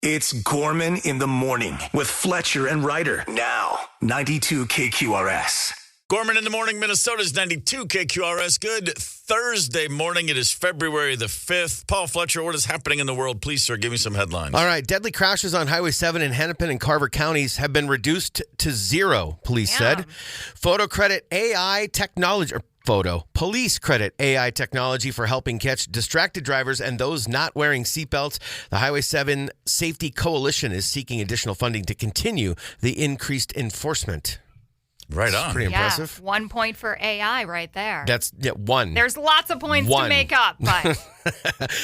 It's Gorman in the morning with Fletcher and Ryder. Now, 92 KQRS. Gorman in the morning, Minnesota's 92 KQRS. Good Thursday morning. It is February the 5th. Paul Fletcher, what is happening in the world? Please, sir, give me some headlines. All right. Deadly crashes on Highway 7 in Hennepin and Carver counties have been reduced to zero, police said. Police credit AI technology for helping catch distracted drivers and those not wearing seatbelts. The Highway 7 Safety Coalition is seeking additional funding to continue the increased enforcement. Right on. Pretty impressive. 1 point for AI right there. That's one. There's lots of points to make up, but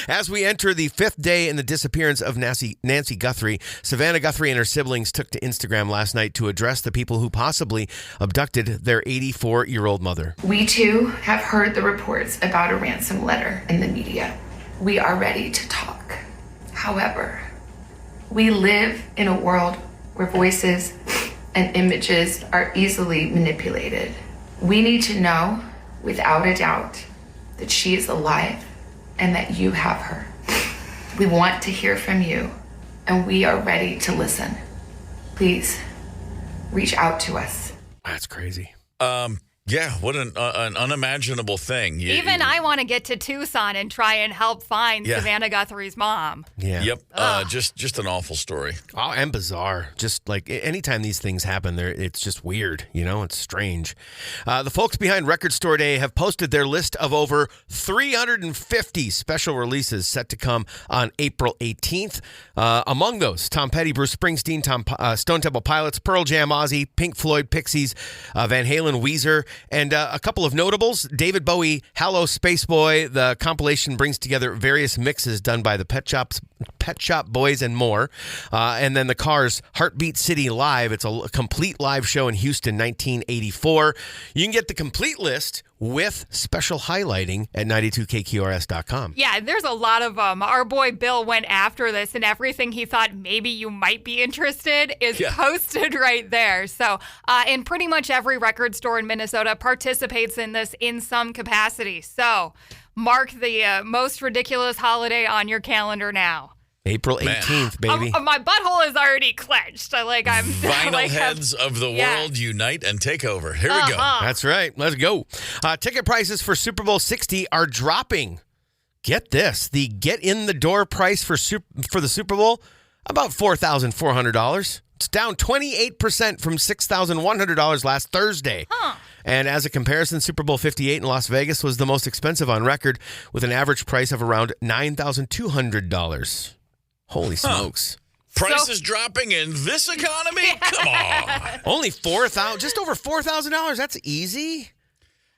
as we enter the fifth day in the disappearance of Nancy Guthrie, Savannah Guthrie and her siblings took to Instagram last night to address the people who possibly abducted their 84-year-old mother. We too have heard the reports about a ransom letter in the media. We are ready to talk. However, we live in a world where voices and images are easily manipulated. We need to know, without a doubt, that she is alive and that you have her. We want to hear from you, and we are ready to listen. Please, reach out to us. That's crazy. Yeah, what an unimaginable thing. Even I want to get to Tucson and try and help find Savannah Guthrie's mom. Yeah. Yep. Just an awful story. Oh, and bizarre. Just like anytime these things happen, it's just weird. You know, it's strange. The folks behind Record Store Day have posted their list of over 350 special releases set to come on April 18th. Among those, Tom Petty, Bruce Springsteen, Stone Temple Pilots, Pearl Jam, Ozzy, Pink Floyd, Pixies, Van Halen, Weezer, and a couple of notables. David Bowie, Hello Space Boy. The compilation brings together various mixes done by the Pet Shop Boys and more. And then the Cars' Heartbeat City Live. It's a complete live show in Houston, 1984. You can get the complete list with special highlighting at 92kqrs.com. Yeah, there's a lot of them. Our boy Bill went after this, and everything he thought maybe you might be interested is posted right there. So, and pretty much every record store in Minnesota participates in this in some capacity. So, mark the most ridiculous holiday on your calendar now. April 18th, baby. My butthole is already clenched. I'm Vinyl heads of the world unite and take over. Here we go. That's right. Let's go. Ticket prices for Super Bowl 60 are dropping. Get this. The get-in-the-door price for the Super Bowl, about $4,400. It's down 28% from $6,100 last Thursday. And as a comparison, Super Bowl 58 in Las Vegas was the most expensive on record with an average price of around $9,200. Holy smokes. Prices dropping in this economy? Come on. Only $4,000, just over $4,000. That's easy.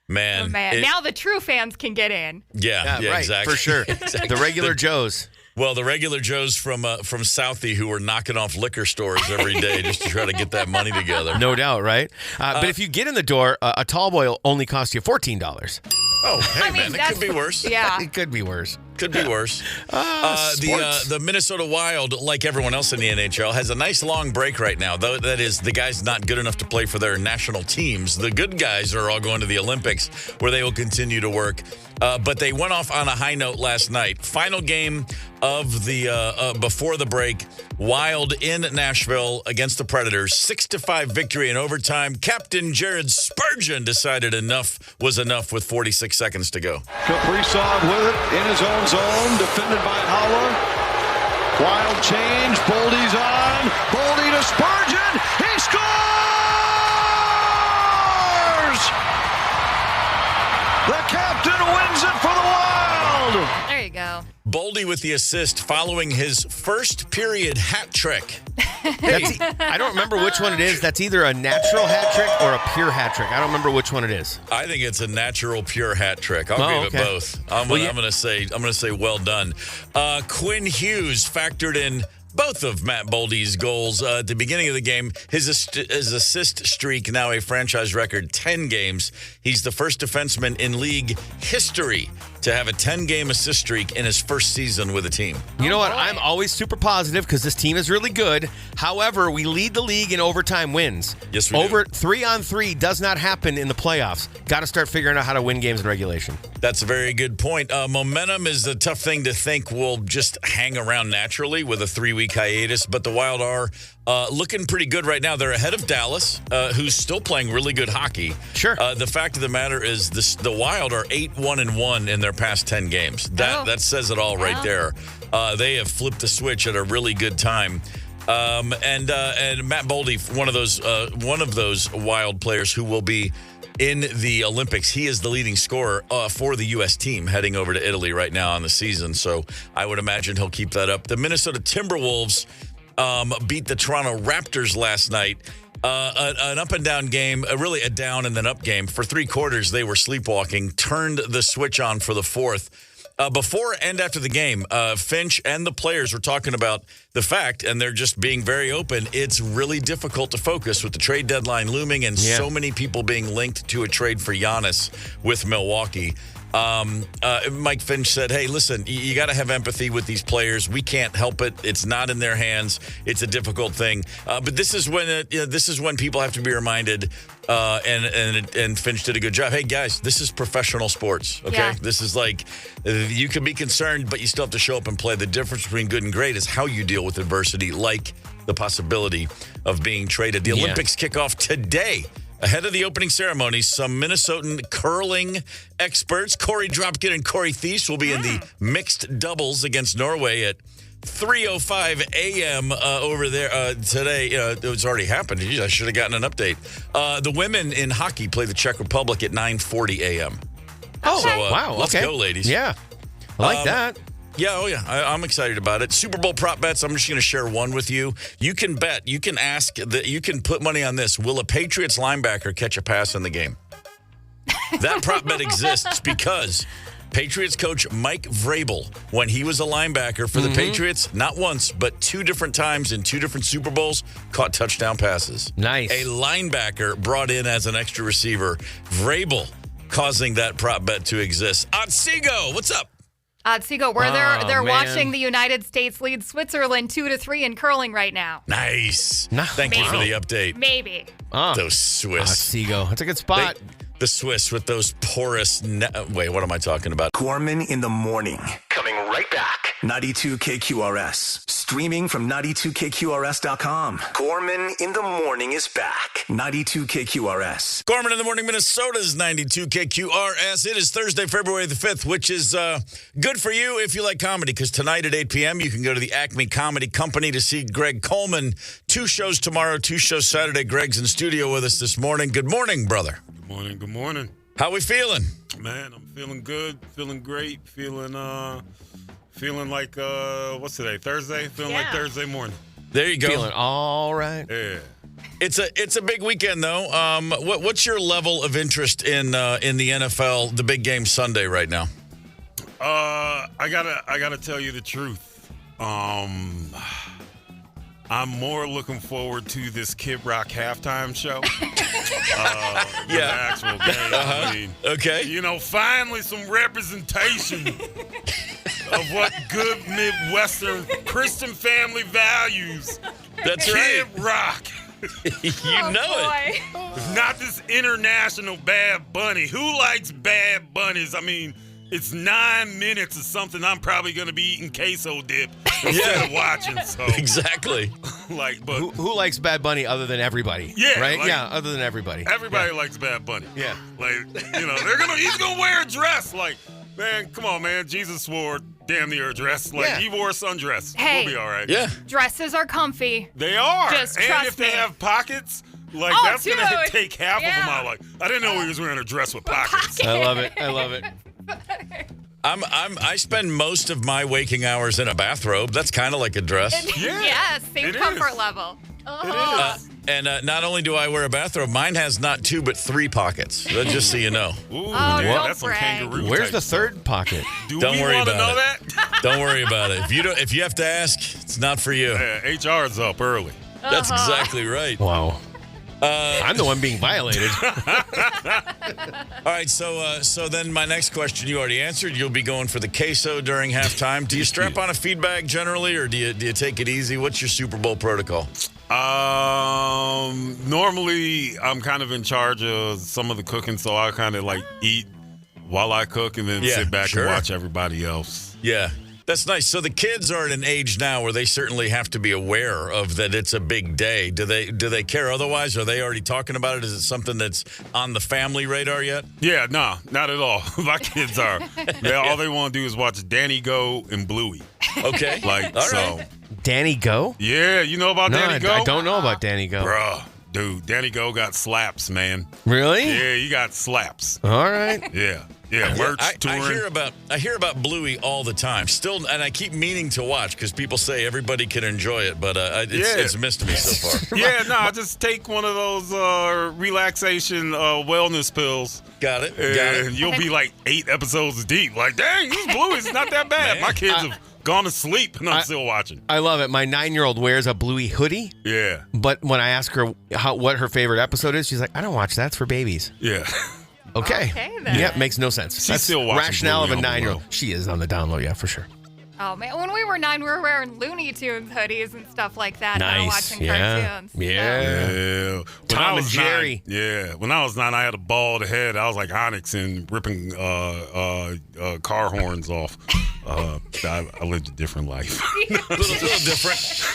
Man. Now the true fans can get in. Yeah, right, exactly. For sure. Exactly. The regular Joes. Well, the regular Joes from Southie who were knocking off liquor stores every day just to try to get that money together. No doubt, right? But if you get in the door, a tall boy will only cost you $14. Oh, hey, man, it could be worse. Yeah. It could be worse. Could be worse. The Minnesota Wild, like everyone else in the NHL, has a nice long break right now. Though that is, the guys not good enough to play for their national teams. The good guys are all going to the Olympics, where they will continue to work. But they went off on a high note last night. Final game of the before the break. Wild in Nashville against the Predators. 6-5 victory in overtime. Captain Jared Spurgeon decided enough was enough with 46 seconds to go. Kaprizov with it in his own zone, defended by Haller. Wild change. Boldy's on. Boldy to Spurgeon. He scores! The captain wins it for the Wild. There you go. Boldy with the assist following his first period hat trick. I don't remember which one it is. That's either a natural hat trick or a pure hat trick. I don't remember which one it is. I think it's a natural pure hat trick. I'll give it both. I'm gonna say well done. Quinn Hughes factored in both of Matt Boldy's goals at the beginning of the game. His assist streak now a franchise record 10 games. He's the first defenseman in league history to have a 10-game assist streak in his first season with a team. You know what? I'm always super positive because this team is really good. However, we lead the league in overtime wins. Yes, we do. Over 3-on-3 does not happen in the playoffs. Got to start figuring out how to win games in regulation. That's a very good point. Momentum is a tough thing to think will just hang around naturally with a 3-week 2-week hiatus, but the Wild are looking pretty good right now. They're ahead of Dallas, who's still playing really good hockey. Sure. The fact of the matter is the Wild are 8-1-1 in their past 10 games. That says it all right there. They have flipped the switch at a really good time. And Matt Boldy, one of those Wild players who will be in the Olympics. He is the leading scorer for the U.S. team heading over to Italy right now on the season. So I would imagine he'll keep that up. The Minnesota Timberwolves beat the Toronto Raptors last night. An up and down game, really a down and then up game. For 3 quarters, they were sleepwalking, turned the switch on for the fourth. Before and after the game, Finch and the players were talking about the fact, and they're just being very open, it's really difficult to focus with the trade deadline looming and so many people being linked to a trade for Giannis with Milwaukee. Mike Finch said, hey, listen, you got to have empathy with these players. We can't help it. It's not in their hands. It's a difficult thing. But this is when people have to be reminded, and Finch did a good job. Hey, guys, this is professional sports, okay? Yeah. This is like, you can be concerned, but you still have to show up and play. The difference between good and great is how you deal with adversity, like the possibility of being traded. The Olympics kick off today. Ahead of the opening ceremony, some Minnesotan curling experts, Corey Dropkin and Corey Thies, will be in the mixed doubles against Norway at 3:05 a.m. Over there today. It's already happened. Jeez, I should have gotten an update. The women in hockey play the Czech Republic at 9:40 a.m. Oh, So, wow. Let's go, ladies. Yeah. I like that. Yeah, I'm excited about it. Super Bowl prop bets. I'm just going to share one with you. You can bet. You can ask. You can put money on this. Will a Patriots linebacker catch a pass in the game? That prop bet exists because Patriots coach Mike Vrabel, when he was a linebacker for the Patriots, not once, but 2 different times in 2 different Super Bowls, caught touchdown passes. Nice. A linebacker brought in as an extra receiver. Vrabel causing that prop bet to exist. Otsego, what's up? Otsego, where they're watching the United States lead Switzerland 2-3 in curling right now. Nice. No. Thank you for the update. Maybe. Those Swiss. Otsego. That's a good spot. The Swiss with those porous... Wait, what am I talking about? Gorman in the morning. Coming right back. 92 KQRS. Streaming from 92KQRS.com. Gorman in the morning is back. 92 KQRS. Gorman in the morning, Minnesota's 92 KQRS. It is Thursday, February the 5th, which is good for you if you like comedy, because tonight at 8 p.m. you can go to the Acme Comedy Company to see Greg Coleman. 2 shows tomorrow, 2 shows Saturday. Greg's in studio with us this morning. Good morning, brother. Good morning. How we feeling? Man, I'm feeling good, feeling great, feeling like what's today? Thursday? Feeling like Thursday morning. There you go. Feeling all right. Yeah. It's a big weekend though. What's your level of interest in the NFL, the big game Sunday right now? I gotta tell you the truth. I'm more looking forward to this Kid Rock halftime show. The actual game. I mean, okay. You know, finally some representation of what good Midwestern Christian family values. That's Kid right. Rock. You know it. It's not this international Bad Bunny. Who likes Bad Bunnies? I mean, it's 9 minutes of something I'm probably going to be eating queso dip instead of watching. So Exactly. but Who likes Bad Bunny other than everybody? Yeah, Right? like- other than everybody. everybody likes Bad Bunny. Yeah. He's gonna wear a dress. Like, man, come on, man. Jesus wore damn near a dress. Like, Yeah. he wore a sundress. Hey. We'll be all right. Yeah. Dresses are comfy. They are. Just and trust if they me. have pockets, like, Oh, that's dude. gonna take half of them Yeah. out. Like, I didn't know he was wearing a dress with pockets. I love it. I love it. I spend most of my waking hours in a bathrobe. That's kind of like a dress. Yeah, Yes, same it comfort is. level. It is. And not only do I wear a bathrobe, mine has not 2 but 3 pockets. Just so you know. Ooh, don't that's some brag. kangaroo. Where's type the stuff. third pocket? Do Don't we worry want to about know it. that? Don't worry about it. If you have to ask, it's not for you. Yeah, HR's up early. That's exactly right. Wow. I'm the one being violated. All right, so then my next question you already answered. You'll be going for the queso during halftime. Do you strap on a feed bag generally, or do you take it easy? What's your Super Bowl protocol? Normally I'm kind of in charge of some of the cooking, so I kind of like eat while I cook and then sit back sure. and watch everybody else. Yeah. That's nice. So the kids are at an age now where they certainly have to be aware of that it's a big day. Do they care otherwise? Are they already talking about it? Is it something that's on the family radar yet? Yeah, no, not at all. My kids are. All they want to do is watch Danny Go and Bluey. Okay. Like, all so. right. Danny Go? Yeah, you know about Danny Go? I don't know about Danny Go. Bruh, dude, Danny Go got slaps, man. Really? Yeah, he got slaps. All right. Yeah, merch, touring. I hear about Bluey all the time. Still, and I keep meaning to watch because people say everybody can enjoy it, but it's missed me so far. Yeah, no, just take one of those relaxation wellness pills. Got it. And you'll be like 8 episodes deep. Like, dang, this Bluey's not that bad. My kids have gone to sleep, and I'm still watching. I love it. My 9-year-old wears a Bluey hoodie. Yeah. But when I ask her what her favorite episode is, she's like, I don't watch that. It's for babies. Yeah. Okay. Then. Yeah, makes no sense. She's That's still watching rationale Bluey of a on the 9-year-old. low. She is on the down low, yeah, for sure. Oh, man. When we were 9, we were wearing Looney Tunes hoodies and stuff like that. Nice. Watching Yeah. cartoons. Yeah. Tom and Jerry. When I was 9, I had a bald head. I was like Onyx and ripping car horns off. I lived a different life.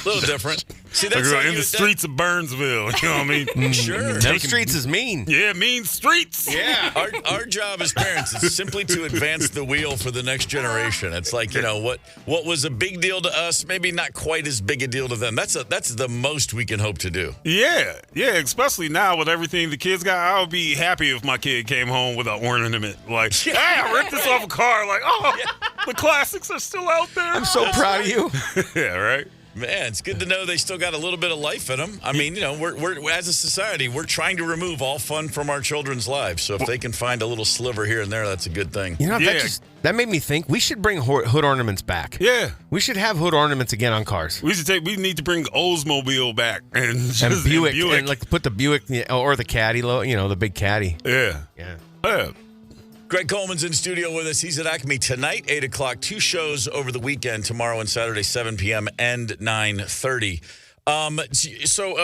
little different. See, I grew up in the streets of Burnsville. You know what I mean? Sure. Them streets is mean. Yeah, mean streets. Yeah. Our job as parents is simply to advance the wheel for the next generation. It's like, what was a big deal to us, maybe not quite as big a deal to them. That's the most we can hope to do. Yeah, especially now with everything the kids got. I would be happy if my kid came home with an ornament. Like, hey, I ripped this off a car. Like, the classics are still out there. I'm so proud of you. Yeah, right? Man, it's good to know they still got a little bit of life in them. I mean, we're as a society, we're trying to remove all fun from our children's lives. So if they can find a little sliver here and there, that's a good thing. That made me think we should bring hood ornaments back. Yeah. We should have hood ornaments again on cars. We need to bring Oldsmobile back and Buick, and like put the Buick or the Caddy, the big Caddy. Yeah. Greg Coleman's in studio with us. He's at Acme tonight, 8 o'clock. 2 shows over the weekend, tomorrow and Saturday, 7 p.m. and 9:30. So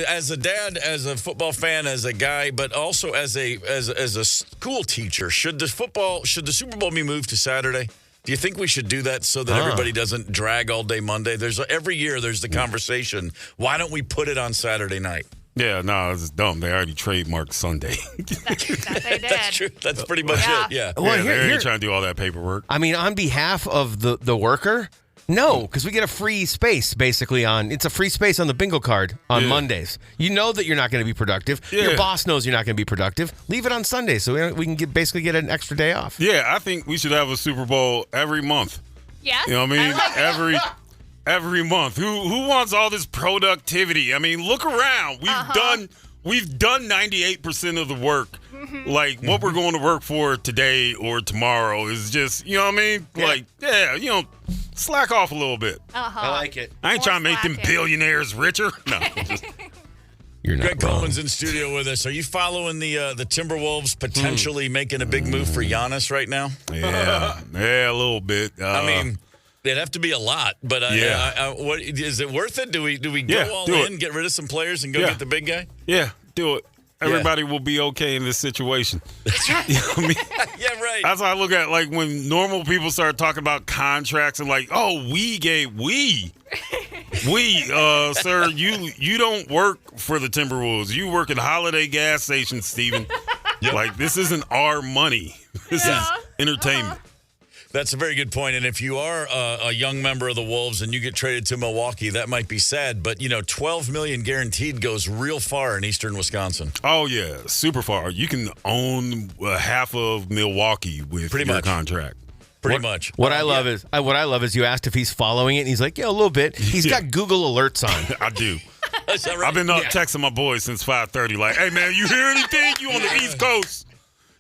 as a dad, as a football fan, as a guy, but also as a school teacher, should the Super Bowl be moved to Saturday? Do you think we should do that so that everybody doesn't drag all day Monday? Every year there's the conversation. Why don't we put it on Saturday night? Yeah, no, it's dumb. They already trademarked Sunday. That they did. That's true. That's pretty much it. Yeah. Well, they ain't trying to do all that paperwork. I mean, on behalf of the worker, no, because we get a free space basically it's a free space on the bingo card on Mondays. You know that you're not going to be productive. Yeah. Your boss knows you're not going to be productive. Leave it on Sunday so we can basically get an extra day off. Yeah, I think we should have a Super Bowl every month. Yes. You know what I mean? I like Every month. Who wants all this productivity? I mean, look around. We've done 98% of the work. Mm-hmm. Like what we're going to work for today or tomorrow is just, you know what I mean? Like, slack off a little bit. I like it. I ain't trying to make them billionaires richer. No. You're not Greg wrong. Coleman's in studio with us. Are you following the Timberwolves potentially making a big move for Giannis right now? Yeah, a little bit. I mean, it'd have to be a lot, but what is it worth it? Do we go all in, get rid of some players, and go get the big guy? Yeah, do it. Everybody will be okay in this situation. You know what I mean? Yeah, right. That's how I look at it. Like when normal people start talking about contracts and like, sir, you don't work for the Timberwolves. You work at Holiday gas stations, Steven. Like this isn't our money. This is entertainment. That's a very good point. And if you are a young member of the Wolves and you get traded to Milwaukee, that might be sad. But, $12 million guaranteed goes real far in eastern Wisconsin. Oh, yeah. Super far. You can own half of Milwaukee with your contract. Pretty much. What I love is you asked if he's following it, and he's like, yeah, a little bit. He's got Google alerts on. I do. Is that right? I've been texting my boys since 5:30. Like, hey, man, you hear anything? You on the East Coast.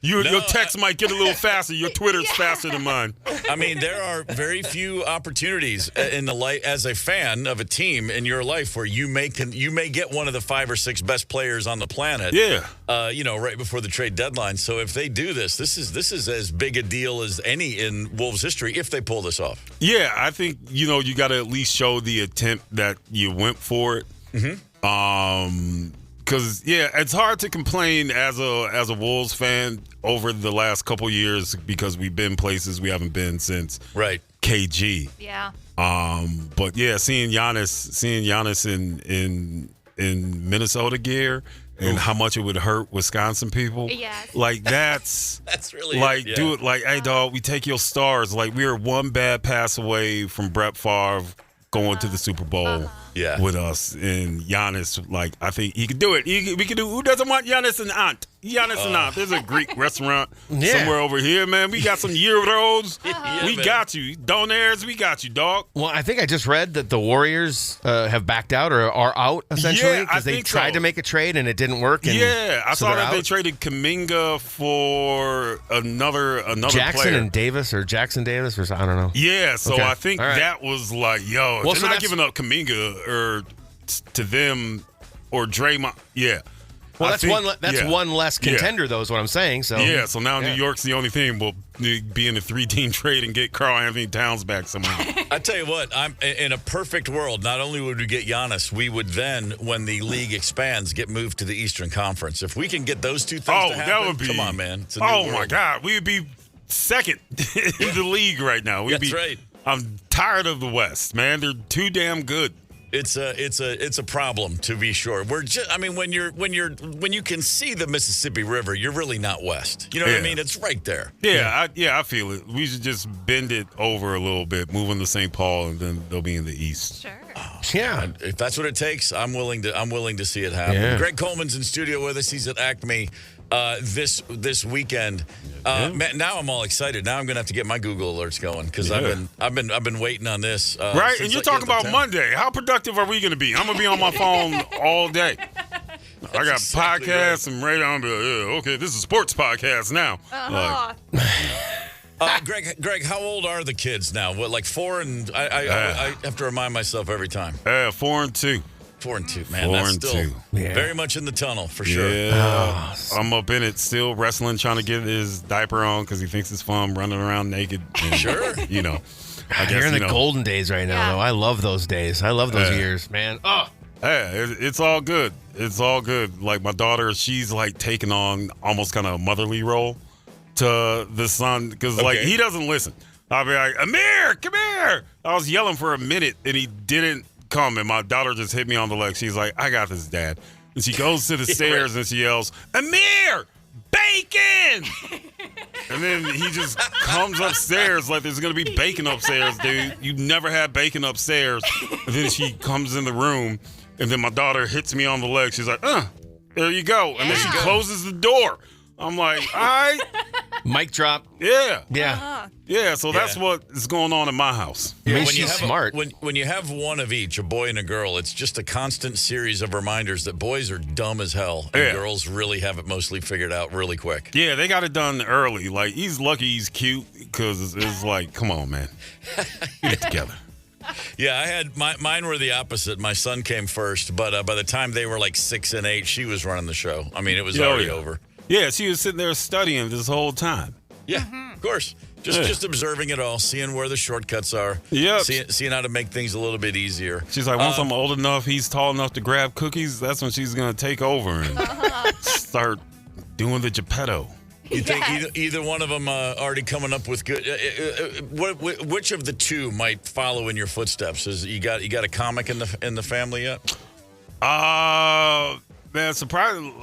Your text might get a little faster. Your Twitter's faster than mine. I mean, there are very few opportunities in the life as a fan of a team in your life where you may get one of the 5 or 6 best players on the planet. Yeah. Right before the trade deadline. So if they do this is as big a deal as any in Wolves history if they pull this off. Yeah, I think you got to at least show the attempt that you went for it. Mm-hmm. Because it's hard to complain as a Wolves fan over the last couple years because we've been places we haven't been since KG. Yeah. But yeah, seeing Giannis in Minnesota gear and how much it would hurt Wisconsin people. Yes. Like that's really like do it like, hey dog, we take your stars. Like we are one bad pass away from Brett Favre going to the Super Bowl with us, and Giannis, like I think he could do it. We could do. Who doesn't want Giannis and Aunt? Giannis and Aunt. There's a Greek restaurant somewhere over here, man. We got some Euros. We got you. Donairs, we got you, dog. Well, I think I just read that the Warriors have backed out or are out essentially because they tried to make a trade and it didn't work. And I saw that they traded Kuminga for another Jackson player. and Davis or Jackson Davis or I don't know. Yeah, so I think that was like, yo, if they're not giving up Kuminga or to them or Draymond. Yeah. Well, that's one less contender, though, is what I'm saying. So so now New York's the only thing will be in a 3-team trade and get Karl Anthony Towns back somehow. I tell you what, I'm in a perfect world. Not only would we get Giannis, we would then, when the league expands, get moved to the Eastern Conference. If we can get those two things to happen, that would be. Come on, man. It's a new world. My God, we would be second in the league right now. That's right. I'm tired of the West, man. They're too damn good. It's a problem, to be sure. We're just, I mean, when you can see the Mississippi River, you're really not west. You know what I mean? It's right there. I feel it. We should just bend it over a little bit, move them to St. Paul, and then they'll be in the East. Sure. And if that's what it takes, I'm willing to see it happen. Yeah. Greg Coleman's in studio with us. He's at Acme this weekend. Man, now I'm all excited. Now I'm gonna have to get my Google alerts going because I've been waiting on this. Right, and you're talking about Monday. How productive are we gonna be? I'm gonna be on my phone all day. I got exactly podcasts and radio. I'm okay. This is a sports podcast now. Greg, how old are the kids now? What, like 4 and I have to remind myself every time. 4 and 2. 4 and 2, man. That's still very much in the tunnel for sure. Yeah, I'm up in it still, wrestling, trying to get his diaper on because he thinks it's fun running around naked. And, you know, I guess you're in the golden days right now, though. I love those days. I love those years, man. It's all good. It's all good. Like my daughter, she's like taking on almost kind of a motherly role to the son because like he doesn't listen. I'll be like, Amir, come here. I was yelling for a minute and he didn't come, and my daughter just hit me on the leg. She's like, I got this, Dad. And she goes to the stairs and she yells, Amir, bacon! And then he just comes upstairs like there's going to be bacon upstairs, dude. You never had bacon upstairs. And then she comes in the room, and then my daughter hits me on the leg. She's like, there you go. And then she closes the door. I'm like, all right. Mic drop. Yeah. Yeah. So that's what is going on in my house. I mean, she's smart. When you have one of each, a boy and a girl, it's just a constant series of reminders that boys are dumb as hell and girls really have it mostly figured out really quick. Yeah, they got it done early. Like, he's lucky he's cute because it's like, come on, man. Get it together. Yeah, I had mine were the opposite. My son came first, but by the time they were like 6 and 8, she was running the show. I mean, it was already over. Yeah, she was sitting there studying this whole time. Yeah, of course. Just observing it all, seeing where the shortcuts are. Yep. Seeing how to make things a little bit easier. She's like, once I'm old enough, he's tall enough to grab cookies, that's when she's going to take over and start doing the Geppetto. You think either one of them already coming up with good? Which of the two might follow in your footsteps? You got a comic in the family yet? Man, surprisingly,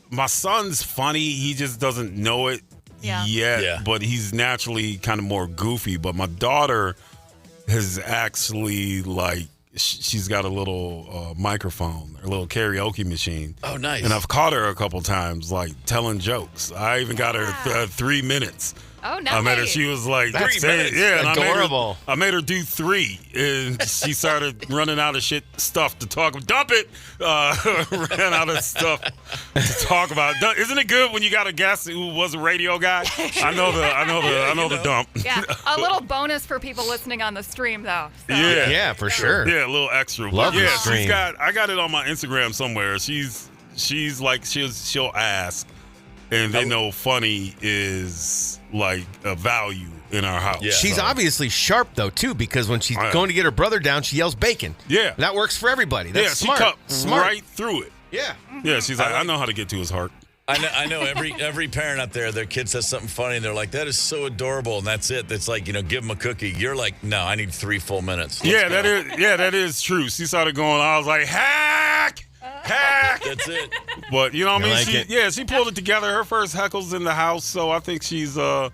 my son's funny. He just doesn't know it yet, but he's naturally kind of more goofy. But my daughter has actually, like, she's got a little microphone, a little karaoke machine. Oh, nice. And I've caught her a couple times, like, telling jokes. I even got her 3 minutes. Oh, nice. I met her. She was like, 3 minutes. Yeah, and adorable. I made her do 3, and she started running out of stuff to talk about. Dump it. Ran out of stuff to talk about. Isn't it good when you got a guest who was a radio guy? I know the dump. Yeah, a little bonus for people listening on the stream, though. So. Yeah, for sure. Yeah, a little extra. Love the yeah, stream. I got it on my Instagram somewhere. She's like she'll ask, and they know funny is like a value in our house. Yeah. She's obviously sharp, though, too, because when she's going to get her brother down, she yells bacon. Yeah. That works for everybody. That's she smart. cut Smart. right through it. Yeah. Yeah, she's like, I know how to get to his heart. I know every parent out there, their kid says something funny, and they're like, that is so adorable, and that's it. That's like, give them a cookie. You're like, no, I need 3 full minutes. That is true. She started going, I was like, hack! That's it. But, you know what I mean? Like she pulled it together. Her first heckle's in the house, so I think she'll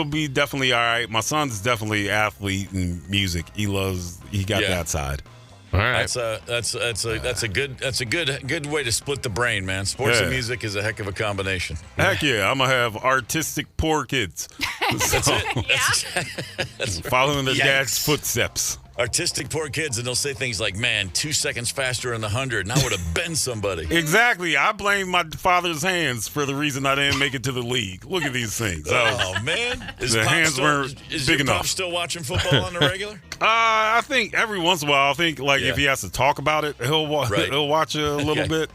be definitely all right. My son's definitely athlete and music. He got that side. All right. That's a good way to split the brain, man. Sports and music is a heck of a combination. Heck yeah, I'm gonna have artistic poor kids. That's it. That's following their dad's footsteps. Artistic poor kids, and they'll say things like, man, 2 seconds faster in the 100, and I would have been somebody. Exactly. I blame my father's hands for the reason I didn't make it to the league. Look at these things. Oh, man. Is the hands weren't big enough. Pop still watching football on the regular? I think every once in a while, if he has to talk about it, he'll watch a little bit.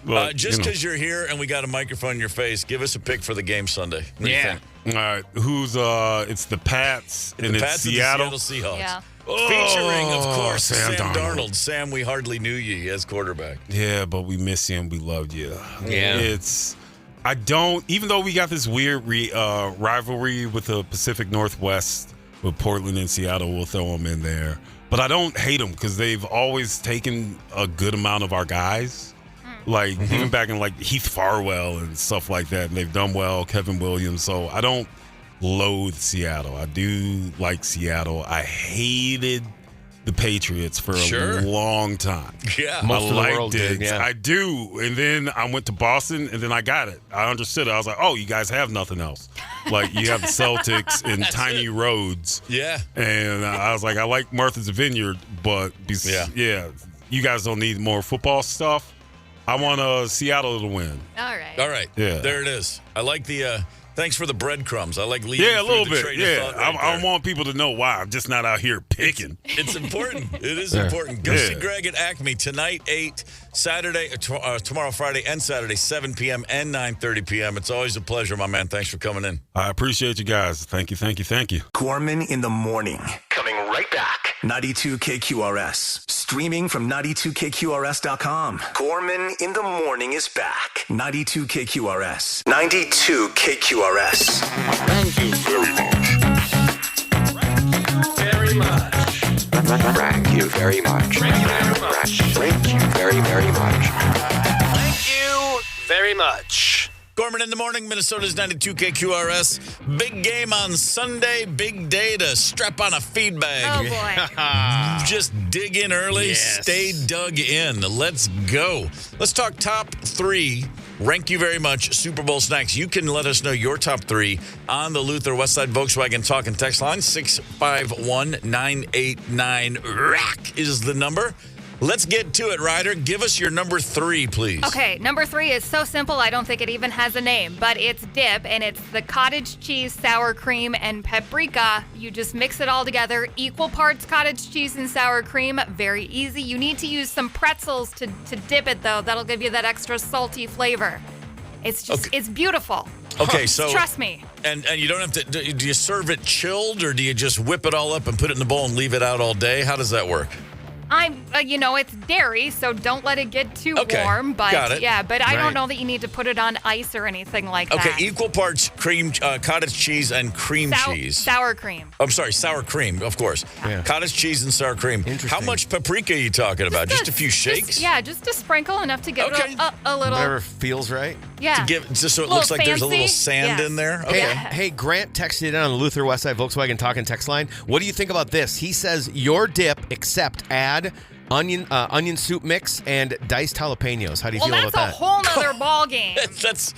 But, just because you're here and we got a microphone in your face, give us a pick for the game Sunday. What do you think? All right. It's the Pats and it's Seattle. And the Seattle Seahawks. Yeah. Featuring, of course, Sam Darnold. Sam, we hardly knew you as quarterback. Yeah, but we miss him. We loved you. Yeah. Even though we got this weird rivalry with the Pacific Northwest with Portland and Seattle, we'll throw them in there. But I don't hate them because they've always taken a good amount of our guys. Like, even back in, like, Heath Farwell and stuff like that. And they've done well, Kevin Williams. So I don't loathe Seattle. I do like Seattle. I hated the Patriots for a long time. Yeah. Most of the world did. Yeah. I do. And then I went to Boston, and then I got it. I understood it. I was like, oh, you guys have nothing else. Like, you have the Celtics and tiny roads. Yeah. And I was like, I like Martha's Vineyard, but you guys don't need more football stuff. I want Seattle to win. All right. Yeah. There it is. I like the thanks for the breadcrumbs. I like leading a little through the bit. train of thought right I there. want people to know why I'm just not out here picking. It's important. It is important. Go see Greg at Acme tonight, 8, Saturday, tomorrow, Friday, and Saturday, 7 p.m. and 9:30 p.m. It's always a pleasure, my man. Thanks for coming in. I appreciate you guys. Thank you. Gorman in the morning. Coming right back. 92 KQRS. Streaming from 92KQRS.com. Gorman in the morning is back. 92 KQRS. 92 KQRS. Thank you very much. Thank you very much. Thank you very, very much. Thank you very much. Gorman in the morning, Minnesota's 92 KQRS. Big game on Sunday. Big day to strap on a feed bag. Oh, boy. Just dig in early. Yes. Stay dug in. Let's go. Let's talk top 3. Rank you very much. Super Bowl snacks. You can let us know your top 3 on the Luther Westside Volkswagen Talk and Text line. 651-989 RACK is the number. Let's get to it, Ryder. Give us your number 3, please. Okay, number 3 is so simple, I don't think it even has a name, but it's dip, and it's the cottage cheese, sour cream, and paprika. You just mix it all together. Equal parts cottage cheese and sour cream. Very easy. You need to use some pretzels to dip it, though. That'll give you that extra salty flavor. It's just, It's beautiful. Okay, so trust me. And you don't have to. Do you serve it chilled, or do you just whip it all up and put it in the bowl and leave it out all day? How does that work? It's dairy, so don't let it get too warm. But got it. yeah, but I don't know that you need to put it on ice or anything like that. Okay, equal parts cream, cottage cheese, and cream cheese. Sour cream. I'm sorry, sour cream, of course. Yeah. Cottage cheese and sour cream. Interesting. How much paprika are you talking about? Just a few shakes? Just a sprinkle, enough to give it a little. Whatever feels right. Yeah. Just so it looks like there's a little sand in there. Okay. Hey, Grant texted in on the Luther Westside Volkswagen Talk and Text line. What do you think about this? He says your dip, except add onion soup mix and diced jalapenos. How do you feel about that? That's a whole nother ball game. That's.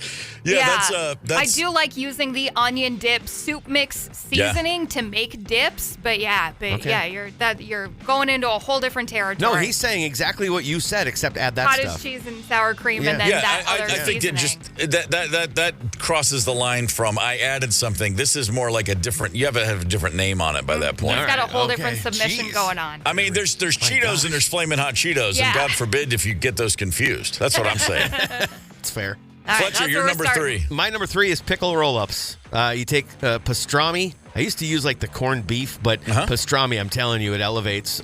I do like using the onion dip soup mix seasoning to make dips, but you're going into a whole different territory. No, he's saying exactly what you said, except add that cottage stuff. cheese and sour cream, and then other I think seasoning. that crosses the line from I added something. This is more like a different. You have to have a different name on it by that point. He's got a whole different submission going on. I mean, there's Cheetos and there's Flamin' Hot Cheetos, and God forbid if you get those confused. That's what I'm saying. It's fair. Fletcher, you're number 3. My number 3 is pickle roll-ups. You take pastrami. I used to use like the corned beef, but pastrami, I'm telling you, it elevates.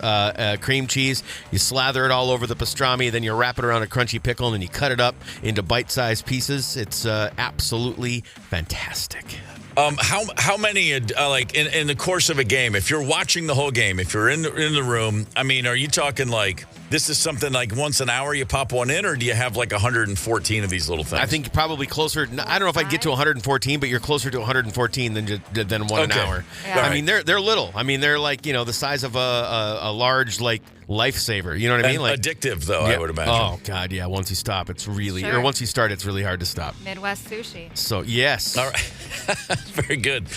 Cream cheese, you slather it all over the pastrami, then you wrap it around a crunchy pickle, and then you cut it up into bite-sized pieces. It's absolutely fantastic. How many, like, in the course of a game, if you're watching the whole game, if you're in the room, I mean, are you talking like this is something like once an hour you pop one in, or do you have like 114 of these little things? I think probably closer. I don't know if I'd get to 114, but you're closer to 114 than one an hour. Yeah. I mean, they're little. I mean, they're like, the size of a large, like, lifesaver. You know what I mean? Like addictive, though, I would imagine. Oh, God, yeah. Once you stop, it's really, or once you start, it's really hard to stop. Midwest sushi. So, yes. All right. Very good.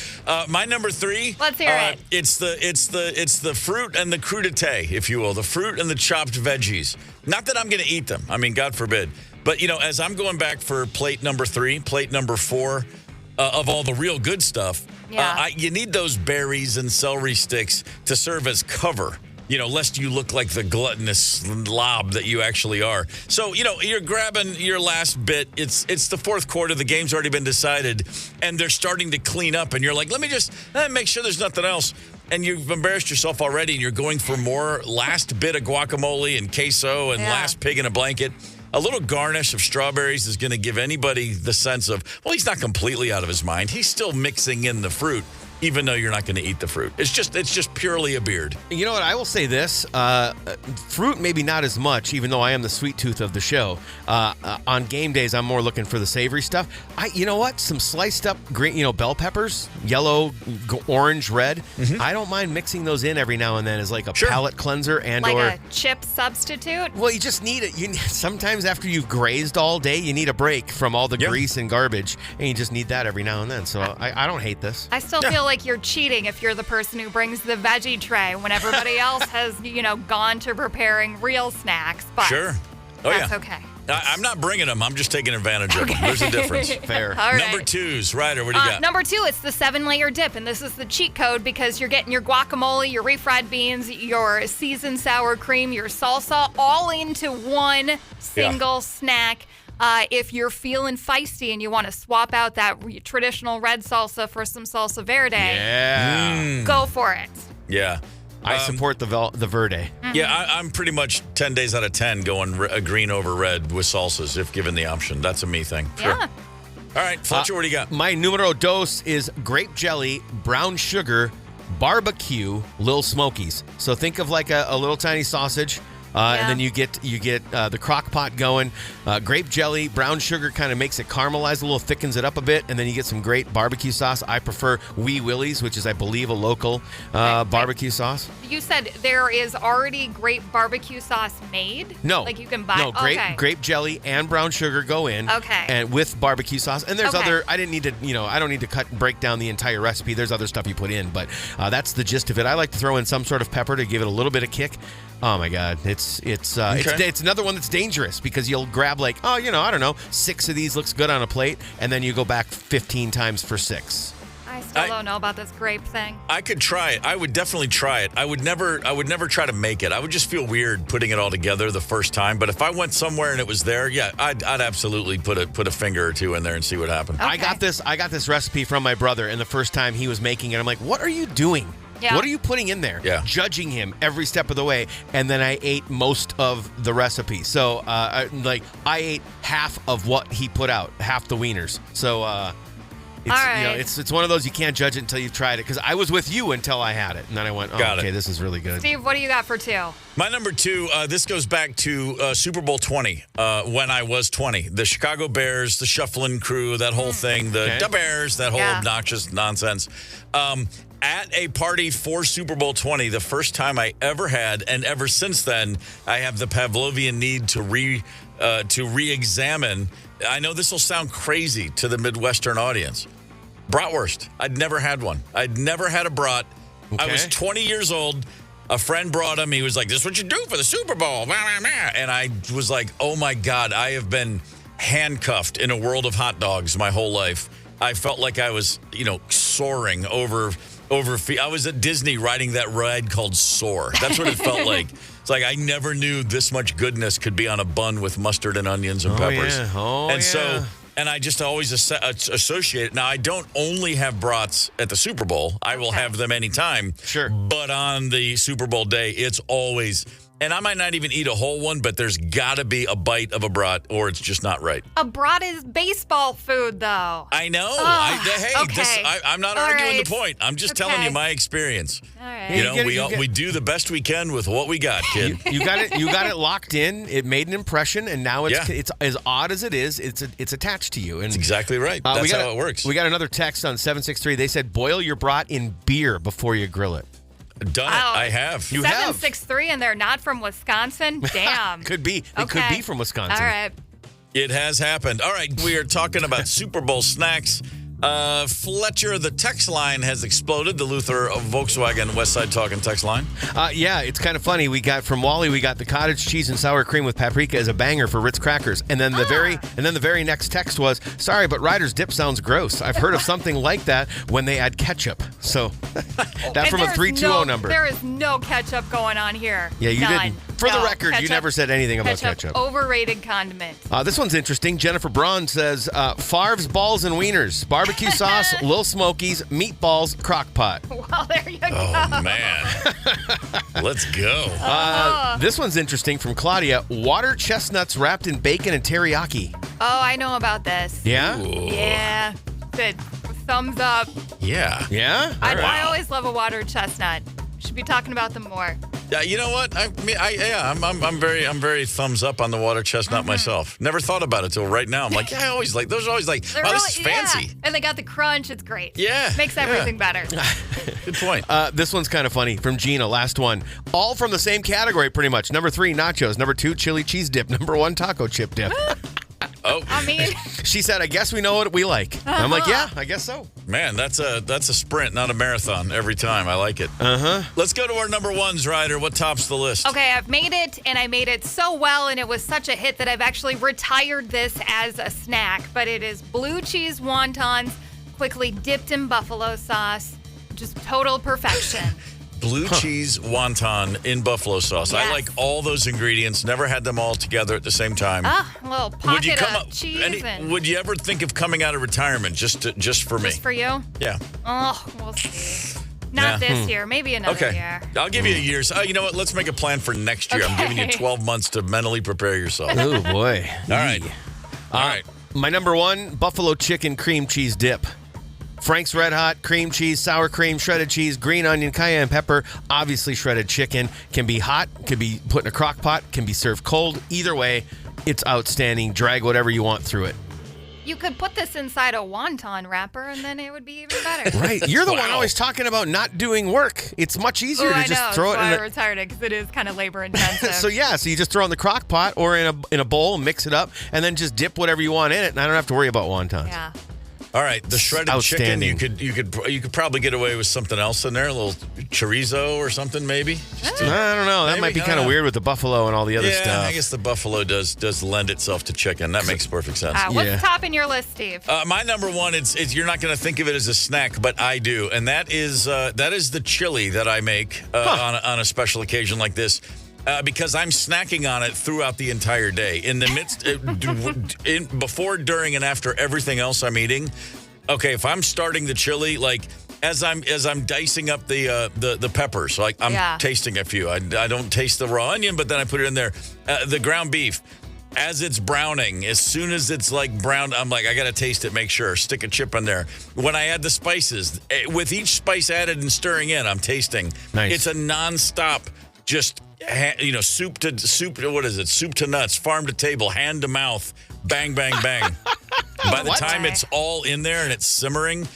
My number 3. Let's hear it. It's the fruit and the crudité, if you will. The fruit and the chopped veggies. Not that I'm going to eat them. I mean, God forbid. But, as I'm going back for plate number 3, plate number 4, of all the real good stuff, you need those berries and celery sticks to serve as cover. Lest you look like the gluttonous slob that you actually are. So, you're grabbing your last bit. It's the fourth quarter. The game's already been decided, and they're starting to clean up. And you're like, let me just make sure there's nothing else. And you've embarrassed yourself already, and you're going for more last bit of guacamole and queso and last pig in a blanket. A little garnish of strawberries is going to give anybody the sense of, well, he's not completely out of his mind. He's still mixing in the fruit, even though you're not going to eat the fruit. It's just purely a beard. You know what? I will say this. Fruit, maybe not as much, even though I am the sweet tooth of the show. On game days, I'm more looking for the savory stuff. You know what? Some sliced up green, bell peppers, yellow, orange, red. Mm-hmm. I don't mind mixing those in every now and then as like a palate cleanser or a chip substitute. Well, you just need it. Sometimes after you've grazed all day, you need a break from all the grease and garbage, and you just need that every now and then. So I don't hate this. I still feel like you're cheating if you're the person who brings the veggie tray when everybody else has, gone to preparing real snacks. But that's okay. I'm not bringing them. I'm just taking advantage of them. There's a difference. Fair. All right. Number 2's, Ryder, what do you got? Number 2, it's the 7-layer dip, and this is the cheat code because you're getting your guacamole, your refried beans, your seasoned sour cream, your salsa, all into one single snack. If you're feeling feisty and you want to swap out that traditional red salsa for some salsa verde, go for it. Yeah. I support the verde. Mm-hmm. Yeah, I'm pretty much 10 days out of 10 going green over red with salsas if given the option. That's a me thing. Sure. Yeah. All right, Fletcher, what do you got? My numero dos is grape jelly, brown sugar, barbecue, Little Smokies. So think of like a little tiny sausage. And then you get the crock pot going. Grape jelly, brown sugar kind of makes it caramelize a little, thickens it up a bit, and then you get some great barbecue sauce. I prefer Wee Willie's, which is, I believe, a local barbecue sauce. You said there is already great barbecue sauce made? No. Like you can buy? No, grape jelly and brown sugar go in. Okay. And with barbecue sauce. And there's other, I don't need to cut and break down the entire recipe. There's other stuff you put in, but that's the gist of it. I like to throw in some sort of pepper to give it a little bit of kick. Oh my God, it's another one that's dangerous because you'll grab like, I don't know, 6 of these looks good on a plate, and then you go back 15 times for 6. I still don't know about this grape thing. I could try it. I would definitely try it. I would never try to make it. I would just feel weird putting it all together the first time. But if I went somewhere and it was there, I'd absolutely put a finger or two in there and see what happened. Okay. I got this recipe from my brother, and the first time he was making it, I'm like, what are you doing? Yeah. What are you putting in there? Yeah. Judging him every step of the way, and then I ate most of the recipe. So, I ate half of what he put out, half the wieners. So, it's one of those you can't judge it until you've tried it. Because I was with you until I had it, and then I went, okay, this is really good. Steve, what do you got for 2? My number 2, this goes back to Super Bowl 20, when I was 20. The Chicago Bears, the shuffling crew, that whole thing, the Bears, that whole obnoxious nonsense. At a party for Super Bowl 20, the first time I ever had, and ever since then, I have the Pavlovian need to re-examine. I know this will sound crazy to the Midwestern audience. Bratwurst. I'd never had one. I'd never had a brat. Okay. I was 20 years old. A friend brought him. He was like, this is what you do for the Super Bowl. And I was like, oh, my God, I have been handcuffed in a world of hot dogs my whole life. I felt like I was, soaring over. I was at Disney riding that ride called Soar. That's what it felt like. It's like I never knew this much goodness could be on a bun with mustard and onions and peppers. Yeah. So And I just always associate it. Now, I don't only have brats at the Super Bowl. I will have them anytime. Sure. But on the Super Bowl day, it's always... And I might not even eat a whole one, but there's got to be a bite of a brat or it's just not right. A brat is baseball food, though. I know. Okay. I'm not arguing the point. I'm just telling you my experience. All right. You know, we do the best we can with what we got, kid. You got it locked in. It made an impression, and now it's as odd as it is. It's attached to you. And that's exactly right. That's how it works. We got another text on 763. They said boil your brat in beer before you grill it. Done it. I have. You 763, and they're not from Wisconsin? Damn. Could be. It could be from Wisconsin. All right. It has happened. All right, we are talking about Super Bowl snacks. Fletcher, the text line has exploded. The Luther Volkswagen West Side Talking text line. Yeah, it's kind of funny. We got from Wally. We got the cottage cheese and sour cream with paprika as a banger for Ritz crackers, and then the very next text was, "Sorry, but Ryder's dip sounds gross. I've heard of something like that when they add ketchup." So that's from a 320 number. There is no ketchup going on here. Yeah, you None. didn't. For the record, you never said anything about ketchup. Overrated condiment. This one's interesting. Jennifer Braun says, Favre's Balls and Wieners, barbecue sauce, Lil Smokies, meatballs, crock pot. Well, there you go. Oh, man. Let's go. This one's interesting from Claudia. Water chestnuts wrapped in bacon and teriyaki. Oh, I know about this. Yeah? Ooh. Yeah. Good. Thumbs up. Yeah. Yeah? I always love a water chestnut. Should be talking about them more. Yeah, you know what? I'm very thumbs up on the water chestnut myself. Never thought about it till right now. I'm like, I always like those. Are always like, They're this is fancy. Yeah. And they got the crunch. It's great. Yeah, makes everything better. Good point. This one's kind of funny from Gina. Last one, all from the same category, pretty much. Number 3, nachos. Number 2, chili cheese dip. Number 1, taco chip dip. Oh, I mean, she said, "I guess we know what we like." I'm like, "Yeah, I guess so." Man, that's a sprint, not a marathon every time. I like it. Let's go to our number ones, Ryder. What tops the list? Okay, I've made it, and I made it so well, and it was such a hit that I've actually retired this as a snack. But it is blue cheese wontons, quickly dipped in buffalo sauce. Just total perfection. Blue cheese wonton in buffalo sauce. Yes. I like all those ingredients. Never had them all together at the same time. A little pocket of cheese. Would you ever think of coming out of retirement just for me? Just for you? Yeah. Oh, we'll see. Not this year. Maybe another year. I'll give you a year. You know what? Let's make a plan for next year. I'm giving you 12 months to mentally prepare yourself. Oh, boy. All right. All right. My number 1, buffalo chicken cream cheese dip. Frank's Red Hot, cream cheese, sour cream, shredded cheese, green onion, cayenne pepper, obviously shredded chicken. Can be hot, can be put in a crock pot, can be served cold. Either way, it's outstanding. Drag whatever you want through it. You could put this inside a wonton wrapper, and then it would be even better. Right. You're the one always talking about not doing work. It's much easier to just throw it in I retired it because it is kind of labor intensive. So you just throw it in the crock pot or in a bowl, mix it up, and then just dip whatever you want in it, and I don't have to worry about wontons. Yeah. All right, the shredded chicken. You could probably get away with something else in there, a little chorizo or something, maybe. I don't know. That might be kind of weird with the buffalo and all the other stuff. Yeah, I guess the buffalo does lend itself to chicken. That makes perfect sense. What's topping your list, Steve? My number 1 is you're not going to think of it as a snack, but I do, and that is the chili that I make on a special occasion like this. Because I'm snacking on it throughout the entire day. In the midst, before, during, and after everything else I'm eating. Okay, if I'm starting the chili, like as I'm dicing up the peppers, like I'm tasting a few. I don't taste the raw onion, but then I put it in there. The ground beef, as it's browning, as soon as it's like brown, I'm like, I got to taste it, make sure. Stick a chip in there. When I add the spices, with each spice added and stirring in, I'm tasting. Nice. It's a nonstop, just soup to what is it? Soup to nuts, farm to table, hand to mouth, bang, bang, bang. By the time it's all in there and it's simmering,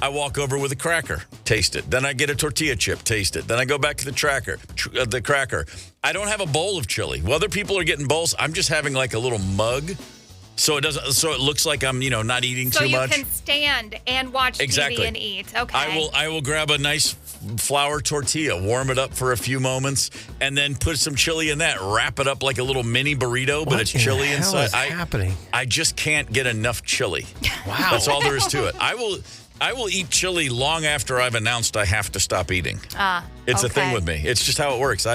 I walk over with a cracker, taste it. Then I get a tortilla chip, taste it. Then I go back to the cracker. I don't have a bowl of chili. Well, other people are getting bowls. I'm just having like a little mug. So it looks like I'm, not eating too much. So you can stand and watch TV and eat. Okay. I will grab a nice flour tortilla, warm it up for a few moments, and then put some chili in that. Wrap it up like a little mini burrito, but it's chili inside. What is happening? I just can't get enough chili. Wow. That's all there is to it. I will. I will eat chili long after I've announced I have to stop eating. It's a thing with me. It's just how it works.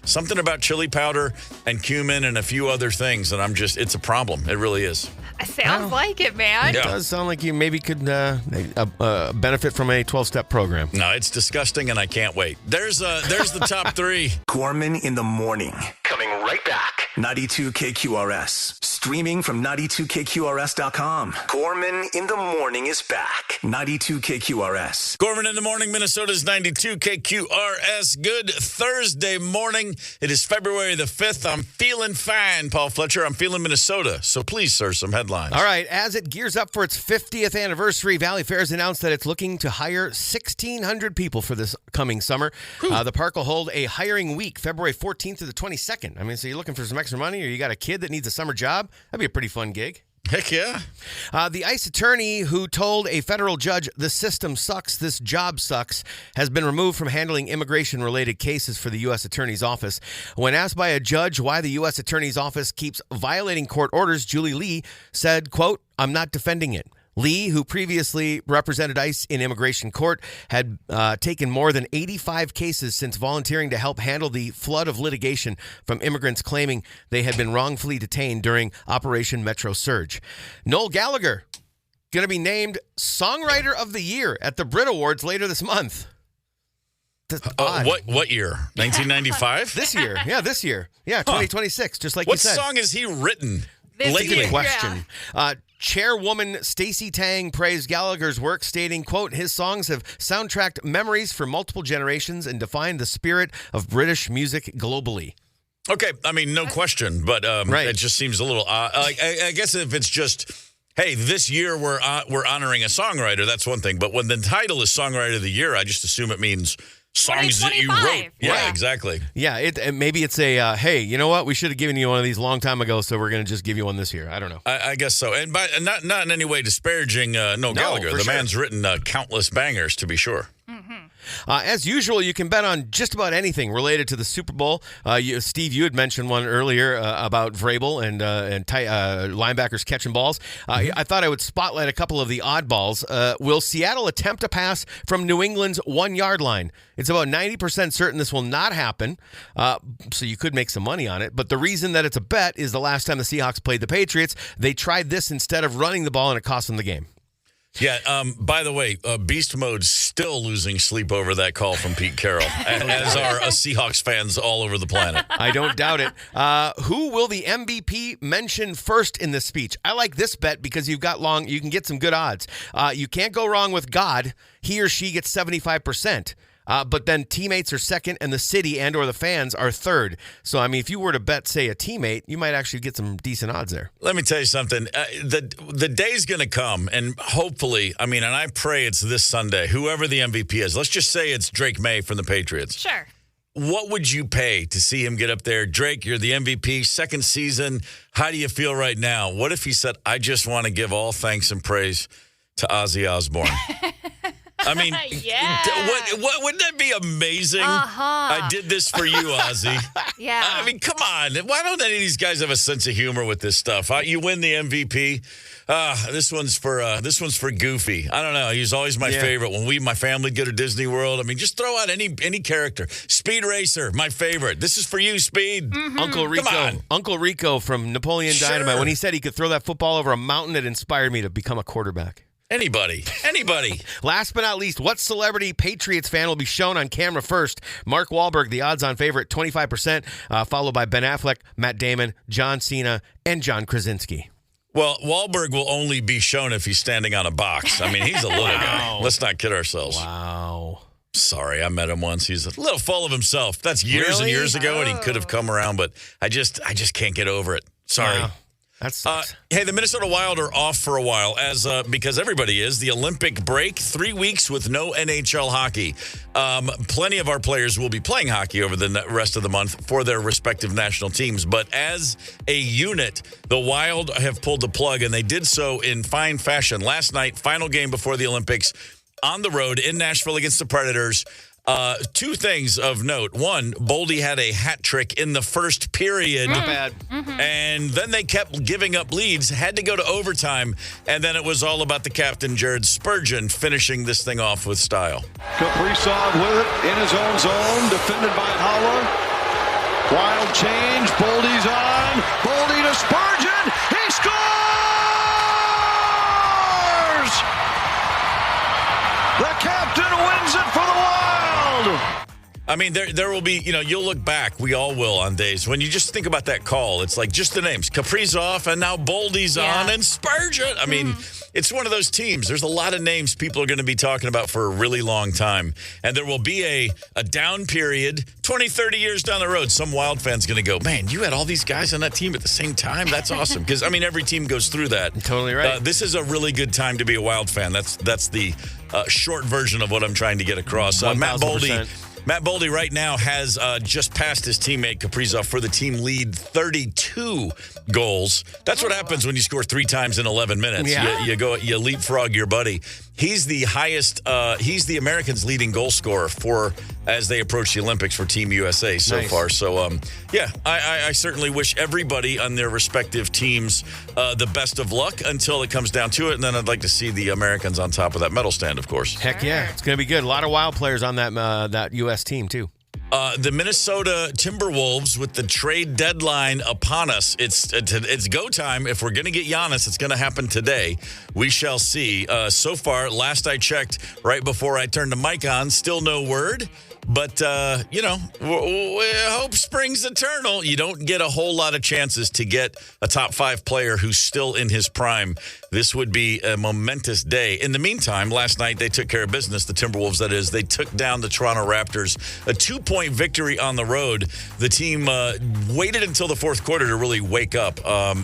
Something about chili powder and cumin and a few other things, and it's a problem. It really is. Sounds like it, man. It does sound like you maybe could benefit from a 12-step program. No, it's disgusting, and I can't wait. There's the top three. Gorman in the morning. Coming right back. 92 KQRS. Streaming from 92KQRS.com. Gorman in the morning is back. 92 KQRS. Gorman in the morning, Minnesota's 92 KQRS. Good Thursday morning. It is February the 5th. I'm feeling fine, Paul Fletcher. I'm feeling Minnesota. So please, sir, some headlines. All right. As it gears up for its 50th anniversary, Valley Fair has announced that it's looking to hire 1,600 people for this coming summer. The park will hold a hiring week, February 14th to the 22nd. I mean, so you're looking for some extra money, or you got a kid that needs a summer job? That'd be a pretty fun gig. Heck yeah. The ICE attorney who told a federal judge the system sucks, this job sucks, has been removed from handling immigration-related cases for the U.S. Attorney's Office. When asked by a judge why the U.S. Attorney's Office keeps violating court orders, Julie Lee said, quote, "I'm not defending it." Lee, who previously represented ICE in immigration court, had taken more than 85 cases since volunteering to help handle the flood of litigation from immigrants claiming they had been wrongfully detained during Operation Metro Surge. Noel Gallagher, going to be named Songwriter of the Year at the Brit Awards later this month. What year? 1995? This year. Yeah, this year. Yeah, 2026, just like you said. What song has he written lately? Good question. Chairwoman Stacey Tang praised Gallagher's work, stating, quote, "His songs have soundtracked memories for multiple generations and defined the spirit of British music globally." Okay, I mean, no question, but it just seems a little odd. I guess if it's just, hey, this year we're honoring a songwriter, that's one thing. But when the title is Songwriter of the Year, I just assume it means songs that you wrote. Yeah, exactly. Yeah, maybe it's a, hey, you know what? We should have given you one of these a long time ago, so we're going to just give you one this year. I don't know. I guess so. And not in any way disparaging Noel Gallagher. The man's written countless bangers, to be sure. As usual, you can bet on just about anything related to the Super Bowl. Steve, you had mentioned one earlier about Vrabel and linebackers catching balls. I thought I would spotlight a couple of the oddballs. Will Seattle attempt a pass from New England's 1-yard line? It's about 90% certain this will not happen, so you could make some money on it. But the reason that it's a bet is the last time the Seahawks played the Patriots, they tried this instead of running the ball, and it cost them the game. Yeah, by the way, Beast Mode's still losing sleep over that call from Pete Carroll, as are Seahawks fans all over the planet. I don't doubt it. Who will the MVP mention first in this speech? I like this bet because you can get some good odds. You can't go wrong with God. He or she gets 75%. But then teammates are second, and the city and or the fans are third. So, I mean, if you were to bet, say, a teammate, you might actually get some decent odds there. Let me tell you something. The day's going to come, and hopefully, and I pray it's this Sunday, whoever the MVP is. Let's just say it's Drake May from the Patriots. Sure. What would you pay to see him get up there? Drake, you're the MVP, second season. How do you feel right now? What if he said, "I just want to give all thanks and praise to Ozzy Osbourne"? I mean, what wouldn't that be amazing? I did this for you, Ozzy. Yeah. I mean, come on. Why don't any of these guys have a sense of humor with this stuff? You win the MVP. This one's for Goofy. I don't know. He's always my favorite. When my family go to Disney World, just throw out any character. Speed Racer, my favorite. This is for you, Speed. Mm-hmm. Uncle Rico from Napoleon Dynamite. When he said he could throw that football over a mountain, it inspired me to become a quarterback. Anybody. Last but not least, what celebrity Patriots fan will be shown on camera first? Mark Wahlberg, the odds-on favorite, 25%, followed by Ben Affleck, Matt Damon, John Cena, and John Krasinski. Well, Wahlberg will only be shown if he's standing on a box. He's a little guy. Let's not kid ourselves. Wow. Sorry, I met him once. He's a little full of himself. That's years and years ago, and he could have come around, but I just can't get over it. Sorry. Wow. That sucks. Hey, the Minnesota Wild are off for a while, because everybody is. The Olympic break, 3 weeks with no NHL hockey. Plenty of our players will be playing hockey over the rest of the month for their respective national teams. But as a unit, the Wild have pulled the plug, and they did so in fine fashion. Last night, final game before the Olympics, on the road in Nashville against the Predators. Two things of note. One, Boldy had a hat trick in the first period. Not bad. And then they kept giving up leads, had to go to overtime, and then it was all about the captain, Jared Spurgeon, finishing this thing off with style. Kaprizov with it in his own zone, defended by Holla. Wild change, Boldy's on. Boldy to Spurgeon. He scores! The captain wins it for the Wild. I mean, there will be, you'll look back, we all will, on days when you just think about that call. It's like just the names, Kaprizov, and now Boldy's on, and Spurgeon. I mean, it's one of those teams. There's a lot of names people are going to be talking about for a really long time. And there will be a down period, 20, 30 years down the road. Some Wild fan's going to go, man, you had all these guys on that team at the same time? That's awesome. Because, every team goes through that. Totally right. This is a really good time to be a Wild fan. That's the short version of what I'm trying to get across. Matt Boldy right now has just passed his teammate Kaprizov for the team lead, 32 goals. That's what happens when you score 3 times in 11 minutes. Yeah. You leapfrog your buddy. He's the highest. He's the Americans' leading goal scorer as they approach the Olympics for Team USA so far. So, I certainly wish everybody on their respective teams the best of luck until it comes down to it. And then I'd like to see the Americans on top of that medal stand, of course. Heck yeah. It's going to be good. A lot of Wild players on that U.S. team, too. The Minnesota Timberwolves with the trade deadline upon us. It's go time. If we're going to get Giannis, it's going to happen today. We shall see. So far, last I checked, right before I turned the mic on, still no word. But, hope springs eternal. You don't get a whole lot of chances to get a top 5 player who's still in his prime. This would be a momentous day. In the meantime, last night they took care of business, the Timberwolves, that is. They took down the Toronto Raptors, a 2-point victory on the road. The team waited until the fourth quarter to really wake up.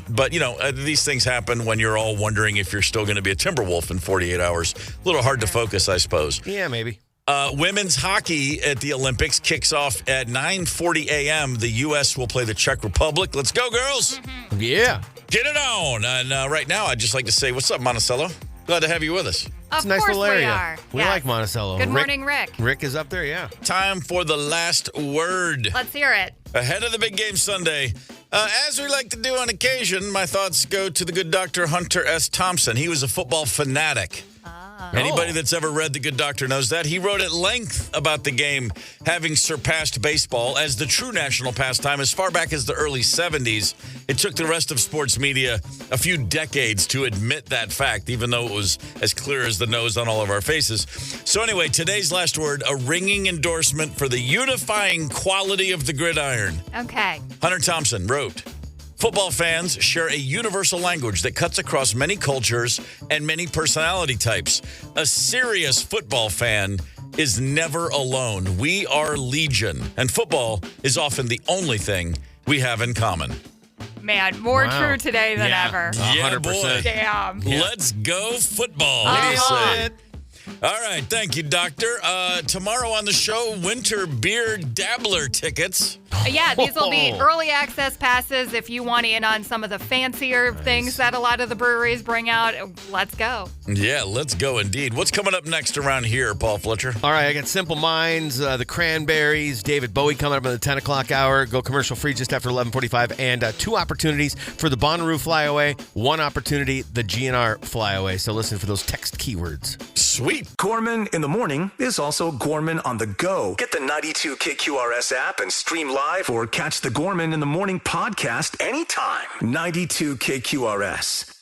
But, these things happen when you're all wondering if you're still going to be a Timberwolf in 48 hours. A little hard to focus, I suppose. Yeah, maybe. Women's hockey at the Olympics kicks off at 9:40 a.m. The U.S. will play the Czech Republic. Let's go, girls. Yeah. Get it on. And right now, I'd just like to say, what's up, Monticello? Glad to have you with us. It's a nice little area. We like Monticello. Good morning, Rick. Rick is up there, yeah. Time for the last word. Let's hear it. Ahead of the big game Sunday, as we like to do on occasion, my thoughts go to the good Dr. Hunter S. Thompson. He was a football fanatic. Anybody that's ever read The Good Doctor knows that. He wrote at length about the game having surpassed baseball as the true national pastime as far back as the early 70s. It took the rest of sports media a few decades to admit that fact, even though it was as clear as the nose on all of our faces. So anyway, today's last word, a ringing endorsement for the unifying quality of the gridiron. Okay. Hunter Thompson wrote, football fans share a universal language that cuts across many cultures and many personality types. A serious football fan is never alone. We are legion, and football is often the only thing we have in common. Man, more true today than ever. Yeah, 100%. boy. Damn. Let's go football. Uh-huh. What do you say? All right, thank you, Doctor. Tomorrow on the show, winter beer dabbler tickets. Yeah, these will be early access passes if you want in on some of the fancier things that a lot of the breweries bring out. Let's go. Yeah, let's go indeed. What's coming up next around here, Paul Fletcher? All right, I got Simple Minds, the Cranberries, David Bowie coming up in the 10 o'clock hour. Go commercial free just after 11:45. And 2 opportunities for the Bonnaroo Flyaway. 1 opportunity, the GNR Flyaway. So listen for those text keywords. Sweet. Gorman in the morning is also Gorman on the go. Get the 92 KQRS app and stream live or catch the Gorman in the morning podcast anytime. 92 KQRS.